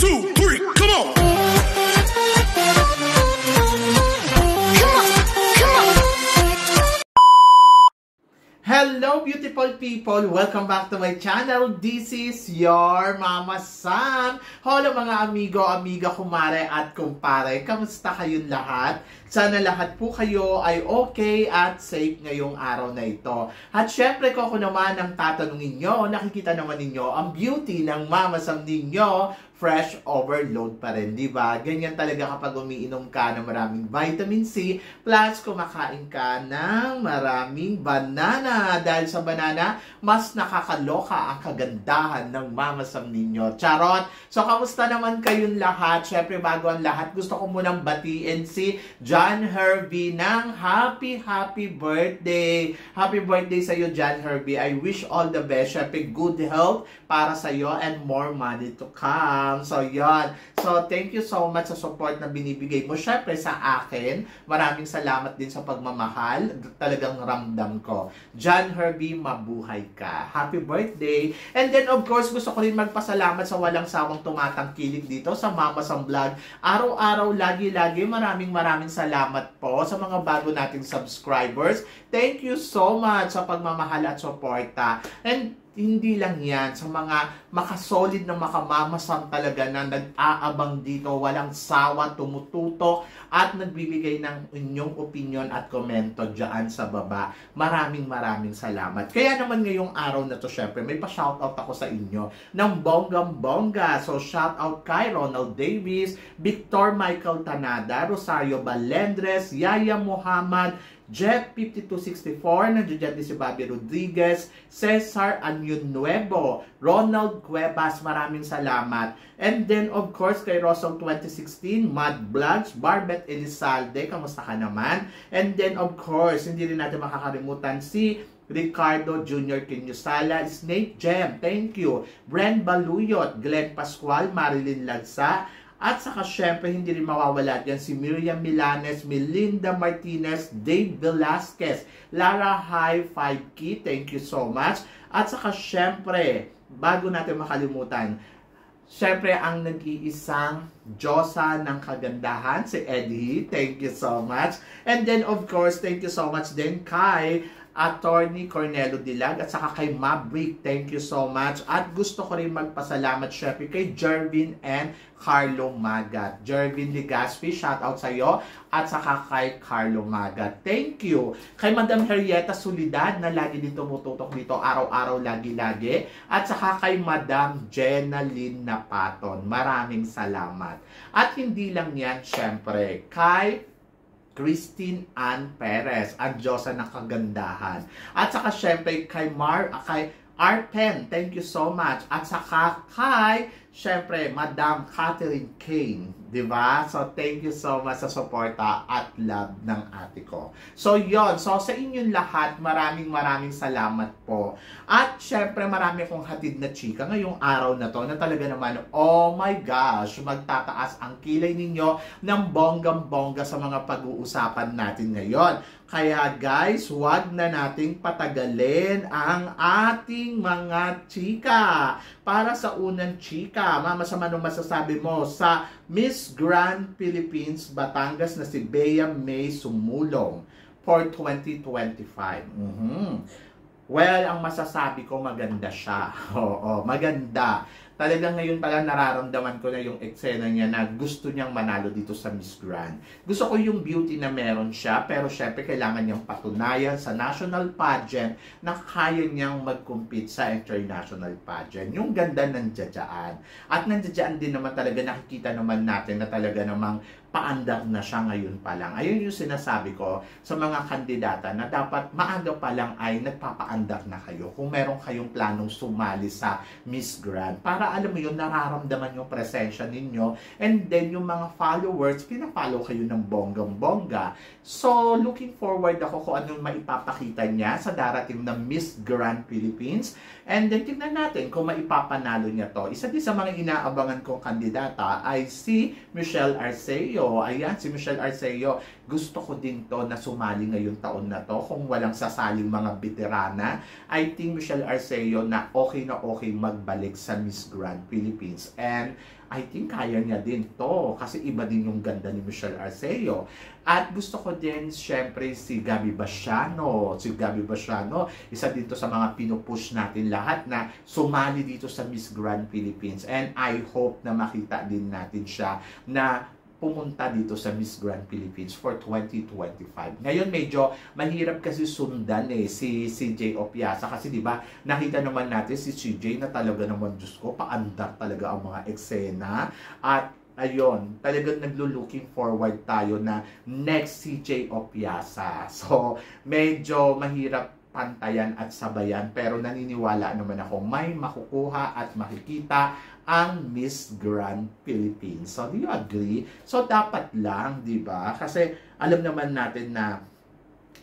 2, 3, come on! Hello beautiful people! Welcome back to my channel. This is your Mama Sam. Hello mga amigo, amiga, kumare at kumpare. Kamusta kayong lahat? Sana lahat po kayo ay okay at safe ngayong araw na ito. At syempre ko naman ang tatanungin nyo, nakikita naman ninyo ang beauty ng Mama Sam ninyo. Fresh overload pa rin, di ba? Ganyan talaga kapag umiinom ka ng maraming vitamin C, plus kumakain ka ng maraming banana. Dahil sa banana, mas nakakaloka ang kagandahan ng Mama Sam ninyo. Charot! So, kamusta naman kayong lahat? Syempre, bago ang lahat, gusto ko munang batiin si John Herbie ng happy birthday! Happy birthday sa iyo, John Herbie. I wish all the best. Syempre, good health para sa iyo and more money to come. So, yon. So, thank you so much sa support na binibigay mo. Syempre, sa akin, maraming salamat din sa pagmamahal. Talagang ramdam ko. John Herbie, mabuhay ka. Happy birthday! And then, of course, gusto ko rin magpasalamat sa walang sawang tumatangkilik dito sa Mama Sam Vlog. Araw-araw, lagi-lagi, maraming salamat po sa mga bago nating subscribers. Thank you so much sa pagmamahal at suporta. And hindi lang yan, sa mga makasolid na makamamasam talaga na nag-aabang dito, walang sawa, tumututok at nagbibigay ng inyong opinion at komento dyan sa baba. Maraming salamat. Kaya naman ngayong araw na to, syempre, may pa-shoutout ako sa inyo ng bonggang-bongga. So, shoutout kay Ronald Davis, Victor Michael Tanada, Rosario Balendres, Yaya Muhammad, Jet 5264, nandiyan din si Bobby Rodriguez, Cesar Anyun Nuevo, Ronald Cuevas, maraming salamat. And then, of course, kay Rosong 2016, Mad Vlogs, Barbet Elizalde, kamusta ka naman? And then, of course, hindi rin natin makakalimutan si Ricardo Jr. Quinyosala, Snake Gem, thank you. Bren Baluyot, Glenn Pascual, Marilyn Lagsa, at saka syempre, hindi rin mawawala dyan si Miriam Milanes, Melinda Martinez, Dave Velasquez, Lara High 5K, thank you so much. At saka syempre, bago natin makalimutan, syempre ang nag-iisang Diyosa ng kagandahan, si Eddie, thank you so much. And then of course, thank you so much din kay Attorney Cornelo Dilag at saka kay Maverick, thank you so much. At gusto ko rin magpasalamat syempre kay Jervin and Carlo Magat. Jervin Ligaspi, shout out sa iyo, at saka kay Carlo Magat. Thank you. Kay Madam Henrietta Solidad na lagi din tumututok dito araw-araw, lagi-lagi. At saka kay Madam Jenna Lynn Napaton. Maraming salamat. At hindi lang yan, syempre, kay Christine Ann Perez, ang Diyosa ng kagandahan. At saka syempre kay Arpen, thank you so much. At saka kay syempre Madam Catherine Kane, di ba? So thank you so much sa suporta at love ng ate ko. So yon, so sa inyong lahat, maraming salamat po. At syempre marami akong hatid na chika ngayong araw na to na talaga naman, oh my gosh, magtataas ang kilay ninyo ng bonggang-bongga sa mga pag-uusapan natin ngayon. Kaya guys, huwag na nating patagalin ang ating mga chika. Para sa unang chika, Mama Sam, anong masasabi mo sa Miss Grand Philippines Batangas na si Bea May Sumulong for 2025? Well, ang masasabi ko, maganda siya. Oo, maganda. Talagang ngayon pala nararamdaman ko na yung eksena niya na gusto niyang manalo dito sa Miss Grand. Gusto ko yung beauty na meron siya, pero syempre kailangan niyang patunayan sa national pageant na kaya niyang mag-compete sa international pageant. Yung ganda nandiyan. At nandiyan din naman talaga, nakikita naman natin na talaga namang paandar na siya ngayon pa lang. Ayun yung sinasabi ko sa mga kandidata na dapat maaga pa lang ay nagpapaandar na kayo kung meron kayong planong sumali sa Miss Grand. Para alam mo yun, nararamdaman yung presensya ninyo, and then yung mga followers, pinafollow kayo ng bonggang-bongga. So, looking forward ako kung anong maipapakita niya sa darating na Miss Grand Philippines. And then, tingnan natin kung maipapanalo niya to. Isa din sa mga inaabangan kong kandidata ay si Michelle Arceo. Ayan, si Michelle Arceo. Gusto ko din to na sumali ngayong taon na to. Kung walang sasaling mga veterana, I think Michelle Arceo na okay magbalik sa Miss Grand Philippines. And I think kaya niya din to kasi iba din yung ganda ni Michelle Arceo. At gusto ko din syempre si Gabby Basiano. Si Gabby Basiano, isa din to sa mga pinupush natin lahat na sumali dito sa Miss Grand Philippines. And I hope na makita din natin siya na pumunta dito sa Miss Grand Philippines for 2025. Ngayon medyo mahirap kasi sundan si CJ Opiasa kasi 'di ba nakita naman natin si CJ na talaga naman Diyos ko paandar talaga ang mga eksena at ayun, talagang naglo-looking forward tayo na next CJ Opiasa. So medyo mahirap pantayan at sabayan pero naniniwala naman ako may makukuha at makikita ang Miss Grand Philippines. So, do you agree? So, dapat lang, di ba? Kasi alam naman natin na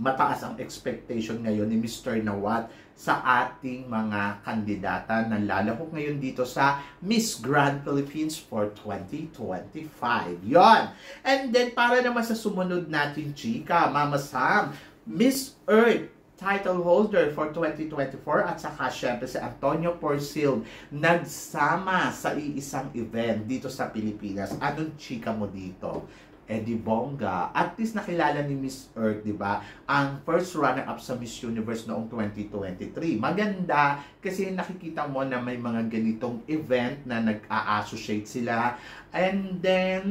mataas ang expectation ngayon ni Mr. Nawat sa ating mga kandidata na lalahok ngayon dito sa Miss Grand Philippines for 2025. Yon. And then, para naman sa sumunod natin, chika, Mama Sam, Miss Earth title holder for 2024 at saka syempre si Antonio Porcil nagsama sa iisang event dito sa Pilipinas. Anong chika mo dito? Di bongga. At least nakilala ni Miss Earth, di ba? Ang first runner-up sa Miss Universe noong 2023. Maganda kasi nakikita mo na may mga ganitong event na nag-a-associate sila. And then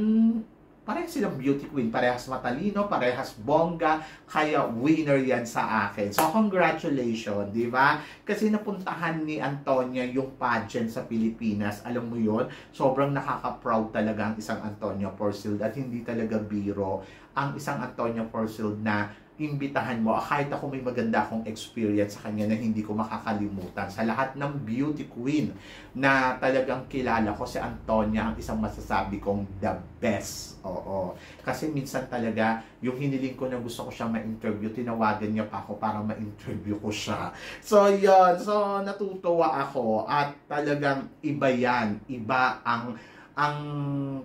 parehas silang beauty queen, parehas matalino, parehas bongga, kaya winner yan sa akin. So, congratulations, di ba? Kasi napuntahan ni Antonia yung pageant sa Pilipinas. Alam mo yon, sobrang nakaka-proud talaga ang isang Antonia Porcil at hindi talaga biro ang isang Antonia Porcil na imbitahan mo. Kahit ako may maganda akong experience sa kanya na hindi ko makakalimutan. Sa lahat ng beauty queen na talagang kilala ko, si Antonia ang isang masasabi kong the best. Oo. Kasi minsan talaga, yung hiniling ko na gusto ko siya ma-interview, tinawagan niya pa ako para ma-interview ko siya. So, yun. So, natutuwa ako at talagang iba yan. Iba ang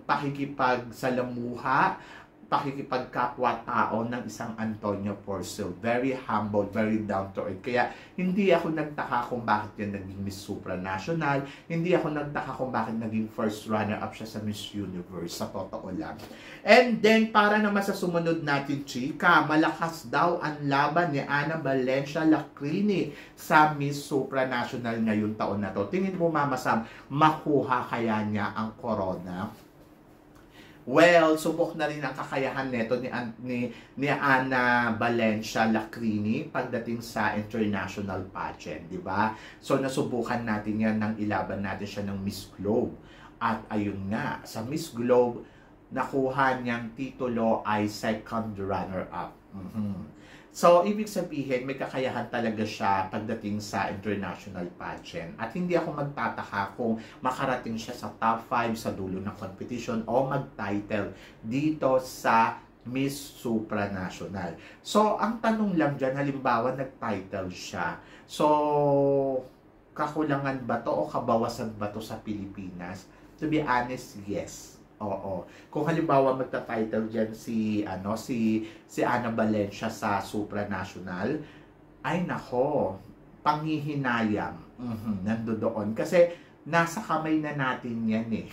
pakikipagsalamuha, pakikipagkapwa-tao ng isang Antonio Porcil. Very humble, very down to earth. Kaya hindi ako nagtaka kung bakit yan naging Miss Supranational. Hindi ako nagtaka kung bakit naging first runner-up siya sa Miss Universe. Sa totoo lang. And then, para naman sa sumunod natin, chika, malakas daw ang laban ni Ana Valencia Lacrini sa Miss Supranational ngayong taon na to. Tingin mo, Mama Sam, makuha kaya niya ang corona? Well, subok na rin ang kakayahan neto ni Ana Valencia Lacrini pagdating sa international pageant, di ba? So, nasubukan natin yan nang ilaban natin siya ng Miss Globe. At ayun nga, sa Miss Globe, nakuha niyang titulo ay second runner-up. So, ibig sabihin, may kakayahan talaga siya pagdating sa international pageant. At hindi ako magtataka kung makarating siya sa top 5 sa dulo ng competition o mag-title dito sa Miss Supranational. So, ang tanong lang dyan, halimbawa, nag-title siya. So, kakulangan ba to o kabawasan ba to sa Pilipinas? To be honest, yes. Oo. Kung halimbawa magta-title diyan si Ana Valencia sa Supranational, ay nako, panghihinayang. Nandoon kasi nasa kamay na natin 'yan eh.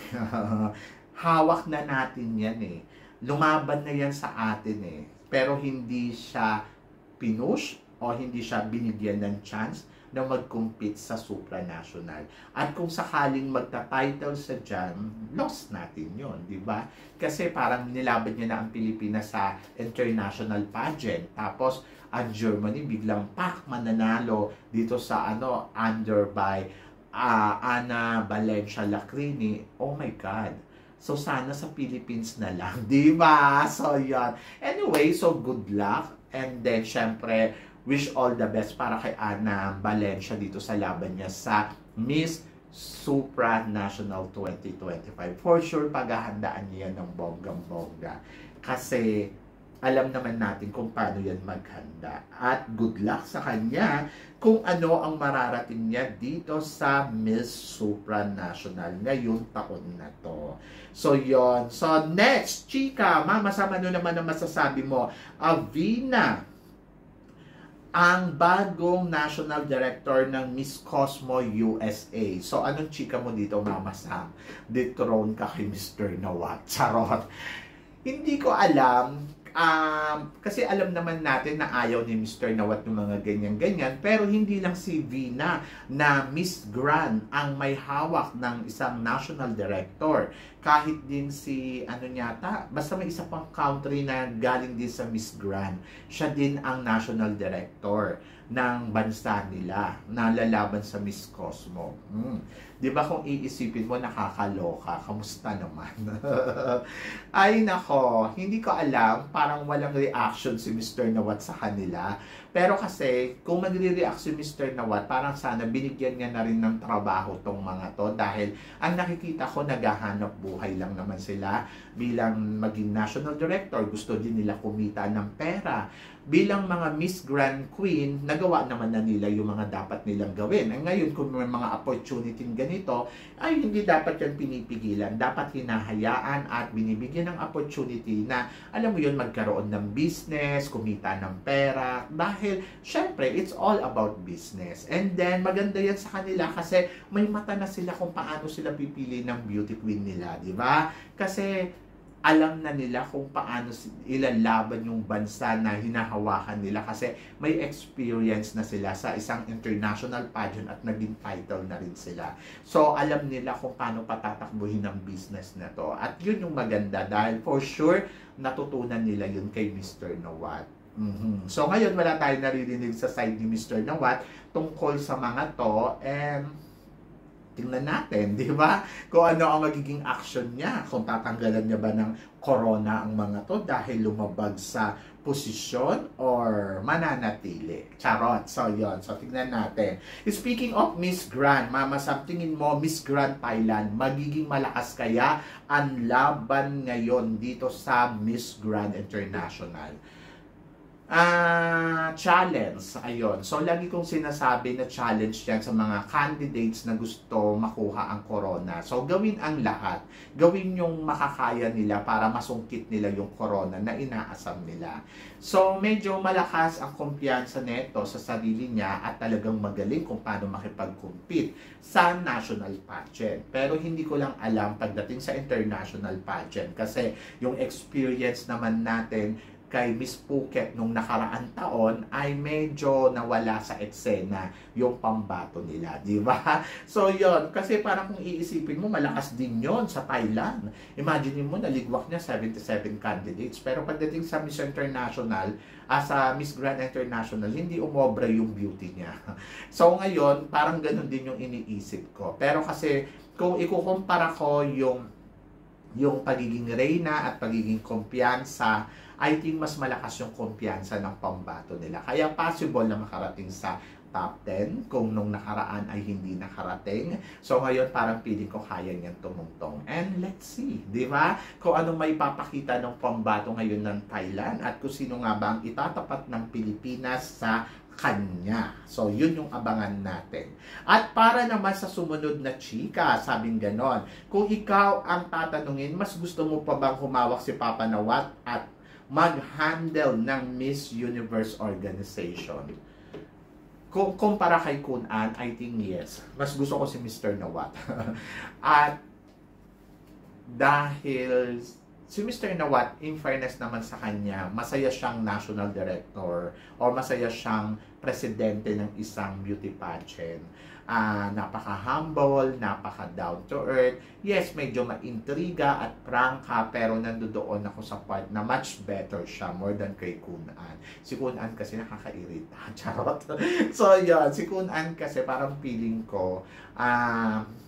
Hawak na natin 'yan eh. Lumaban na 'yan sa atin eh. Pero hindi siya pinush o hindi siya binigyan ng chance na mag-compete sa Supranational. At kung sakaling magta-title sa dyan, lost natin yon, di ba? Kasi parang nilaban niya na ang Pilipinas sa international pageant. Tapos, ang Germany biglang mananalo dito sa under by Ana Valencia Lacrini. Oh my God! So, sana sa Philippines na lang, di ba? So, yan. Anyway, so good luck. And then, syempre, wish all the best para kay Ana Valencia dito sa laban niya sa Miss Supranational 2025. For sure, paghahandaan niya ng bonggang-bongga. Kasi, alam naman natin kung paano yan maghanda. At good luck sa kanya kung ano ang mararating niya dito sa Miss Supranational ngayong taon na to. So, yon. So, next, chika, Mama Sam, ano naman ang masasabi mo? Avina ang bagong national director ng Miss Cosmo USA. So, anong chika mo dito, Mama Sam? Dethrone ka kay Mr. Nawat. Charot. Hindi ko alam. Kasi alam naman natin na ayaw ni Mr. Nawat ng mga ganyan-ganyan. Pero hindi lang si Vina na Miss Grand ang may hawak ng isang national director. Kahit din si, basta may isa pang country na galing din sa Miss Grand. Siya din ang national director ng bansa nila na lalaban sa Miss Cosmo. Di ba kung iisipin mo, nakakaloka, kamusta naman? Ay nako, hindi ko alam, parang walang reaction si Mr. Nawat sa kanila. Pero kasi, kung magre-react si Mr. Nawat, parang sana binigyan niya na rin ng trabaho tong mga to. Dahil ang nakikita ko, naghahanap buhay lang naman sila bilang maging national director. Gusto din nila kumita ng pera. Bilang mga Miss Grand Queen, nagawa naman na nila yung mga dapat nilang gawin. Ay ngayon, kung may mga opportunity ganito, ay hindi dapat yan pinipigilan. Dapat hinahayaan at binibigyan ng opportunity na, alam mo yun, magkaroon ng business, kumita ng pera. Dahil, syempre, it's all about business. And then, maganda yan sa kanila kasi may mata na sila kung paano sila pipili ng beauty queen nila, di ba? Kasi, alam na nila kung paano ilalaban yung bansa na hinahawakan nila kasi may experience na sila sa isang international pageant at naging title na rin sila. So, alam nila kung paano patatakbuhin ang business na to. At yun yung maganda dahil for sure, natutunan nila yun kay Mr. Nawat. So, ngayon wala tayong naririnig sa side ni Mr. Nawat tungkol sa mga to and tingnan natin, di ba? Kung ano ang magiging action niya. Kung tatanggalan niya ba ng corona ang mga to dahil lumabag sa posisyon or mananatili. Charot. So, yon. So, tingnan natin. Speaking of Miss Grand, Mama Sam, tingin mo, Miss Grand Thailand, magiging malakas kaya ang laban ngayon dito sa Miss Grand International? Challenge. Ayun. So, lagi kong sinasabi na challenge yan sa mga candidates na gusto makuha ang corona. So, gawin ang lahat. Gawin yung makakaya nila para masungkit nila yung corona na inaasam nila. So, medyo malakas ang kumpiyansa neto sa sarili niya at talagang magaling kung paano makipag-compete sa national pageant. Pero hindi ko lang alam pagdating sa international pageant kasi yung experience naman natin kay Miss Phuket nung nakaraan taon ay medyo nawala sa eksena yung pambato nila, di ba? So, yon kasi parang kung iisipin mo, malakas din yon sa Thailand. Imagine mo, naligwak niya 77 candidates. Pero pagdating sa Miss International, sa Miss Grand International, hindi umobra yung beauty niya. So, ngayon, parang ganun din yung iniisip ko. Pero kasi, kung ikukumpara ko yung pagiging reyna at pagiging kumpiyansa, I think mas malakas yung kumpiyansa ng pambato nila. Kaya possible na makarating sa top 10 kung nung nakaraan ay hindi nakarating. So ngayon parang feeling ko kaya niyang tumungtong. And let's see, di ba? Kung anong may papakita ng pambato ngayon ng Thailand at kung sino nga ba ang itatapat ng Pilipinas sa kanya. So, yun yung abangan natin. At para naman sa sumunod na chika, sabing ganon, kung ikaw ang tatanungin, mas gusto mo pa bang humawak si Papa Nawat at mag-handle ng Miss Universe organization? Kung para kay Kun An, I think yes. Mas gusto ko si Mr. Nawat. At dahil si Mr. Nawat, in fairness naman sa kanya, masaya siyang national director or masaya siyang presidente ng isang beauty pageant. Napaka-humble, napaka-down to earth. Yes, medyo ma-intriga at prangka, pero nandoon ako sa part na much better siya more than kay Kun An. Si Kun An kasi nakakairita. Charot. So, yun. Si Kun An kasi parang feeling ko,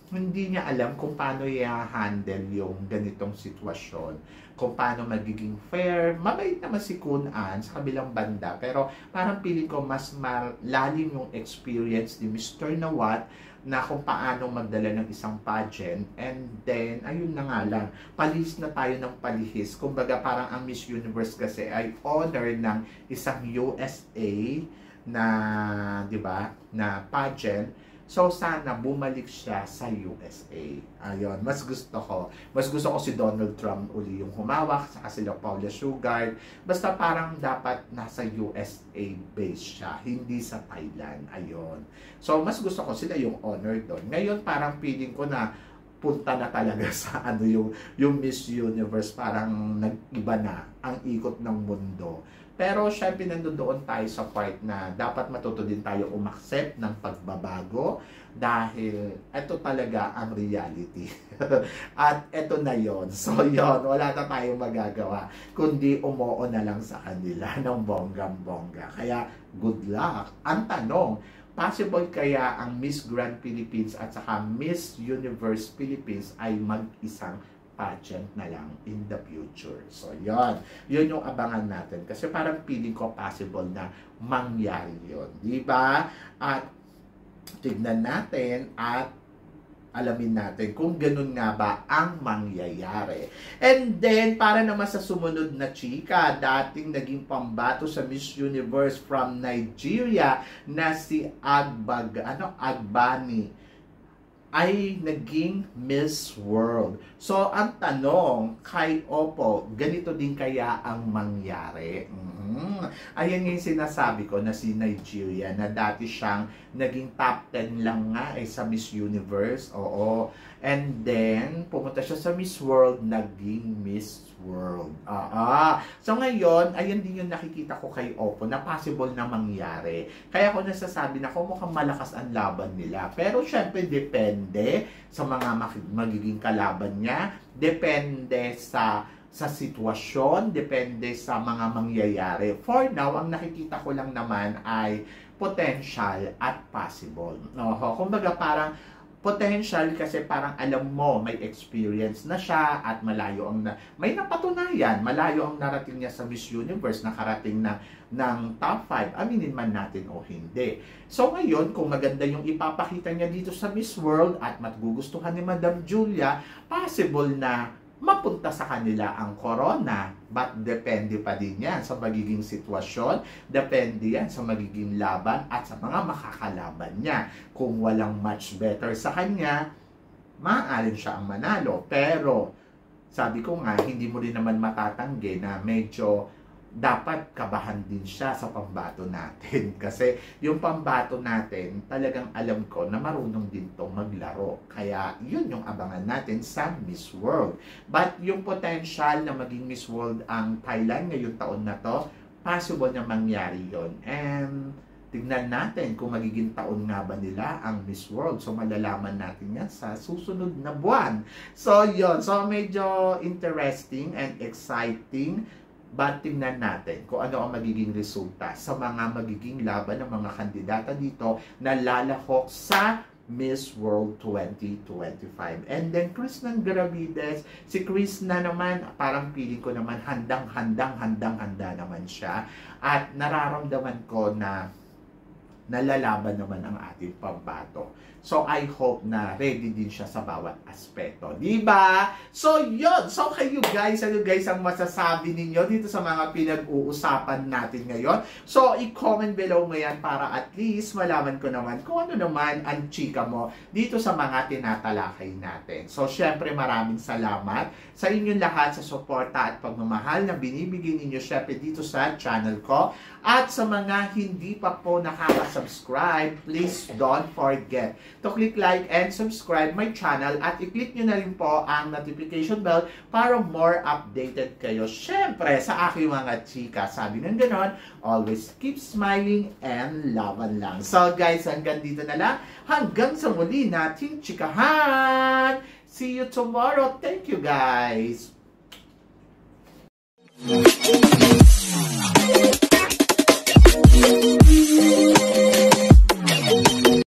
hindi niya alam kung paano i-handle yung ganitong sitwasyon. Kung paano magiging fair. Mabait naman si Kun An sa kabilang banda. Pero parang feeling ko mas malalim yung experience ni Mr. Nawat na kung paano magdala ng isang pageant. And then, ayun na nga lang, palihis na tayo ng palihis. Kumbaga parang ang Miss Universe kasi ay honor ng isang USA na, di ba, na pageant. So, sana bumalik siya sa USA. Ayun, mas gusto ko. Mas gusto ko si Donald Trump uli yung humawak, saka sila Paula Sugar. Basta parang dapat nasa USA base siya, hindi sa Thailand. Ayun. So, mas gusto ko sila yung honor doon. Ngayon, parang feeling ko na punta na talaga sa ano yung Miss Universe, parang nag-iba na ang ikot ng mundo. Pero syempre nandoon tayo sa part na dapat matuto din tayo umaccept ng pagbabago dahil ito talaga ang reality. At ito na yon. So yon, wala na tayong magagawa kundi umuo na lang sa kanila ng bonggang-bongga. Kaya good luck. Ang tanong, possible kaya ang Miss Grand Philippines at saka Miss Universe Philippines ay mag-isang pageant na lang in the future. So, yun yung abangan natin. Kasi parang feeling ko possible na mangyari yun. Diba? At tignan natin at alamin natin kung ganun nga ba ang mangyayari. And then, para naman sa sumunod na chika, dating naging pambato sa Miss Universe from Nigeria na si Agbani ay naging Miss World. So, ang tanong kay Oppo, ganito din kaya ang mangyari? Ayan yung sinasabi ko na si Nigeria na dati siyang naging top 10 lang nga sa Miss Universe. Oo. And then, pumunta siya sa Miss World, naging Miss World. So ngayon, ayan din yung nakikita ko kay Oppo na possible na mangyari. Kaya ako nasasabi na mukhang malakas ang laban nila. Pero syempre, depende sa mga magiging kalaban niya. Depende sa sitwasyon, depende sa mga mangyayari. For now, ang nakikita ko lang naman ay potential at possible. Kumbaga parang potential kasi parang alam mo, may experience na siya at malayo ang may napatunayan, malayo ang narating niya sa Miss Universe, nakarating ng top 5, aminin man natin o hindi. So ngayon, kung maganda yung ipapakita niya dito sa Miss World at magugustuhan ni Madam Julia, possible na mapunta sa kanila ang corona. But depende pa din yan sa magiging sitwasyon, depende yan sa magiging laban at sa mga makakalaban niya. Kung walang much better sa kanya, maaaring siya ang manalo. Pero sabi ko nga, hindi mo rin naman matatanggi na medyo dapat kabahan din siya sa pambato natin. Kasi yung pambato natin, talagang alam ko na marunong din to maglaro. Kaya yun yung abangan natin sa Miss World. But yung potential na maging Miss World ang Thailand ngayong taon na to, possible na mangyari yun. And tignan natin kung magiging taon nga ba nila ang Miss World. So malalaman natin yan sa susunod na buwan. So yun, so medyo interesting and exciting. But tingnan natin kung ano ang magiging resulta sa mga magiging laban ng mga kandidata dito na lalahok sa Miss World 2025. And then Krishnan Gravides, si Krishna naman, parang feeling ko naman handang-handa naman siya. At nararamdaman ko na nalalaban naman ang ating pambato. So, I hope na ready din siya sa bawat aspeto. Diba? So, yun. So, kayo guys, ano guys ang masasabi ninyo dito sa mga pinag-uusapan natin ngayon? So, i-comment below mo yan para at least malaman ko naman kung ano naman ang chika mo dito sa mga tinatalakay natin. So, syempre maraming salamat sa inyong lahat sa suporta at pagmamahal na binibigay ninyo syempre dito sa channel ko. At sa mga hindi pa po nakaka-subscribe, please don't forget to click like and subscribe my channel at i-click nyo na rin po ang notification bell para more updated kayo. Syempre, sa aking mga chika, sabi ng ganon, always keep smiling and laban lang. So guys, hanggang dito na lang. Hanggang sa muli nating chikahan. See you tomorrow. Thank you guys.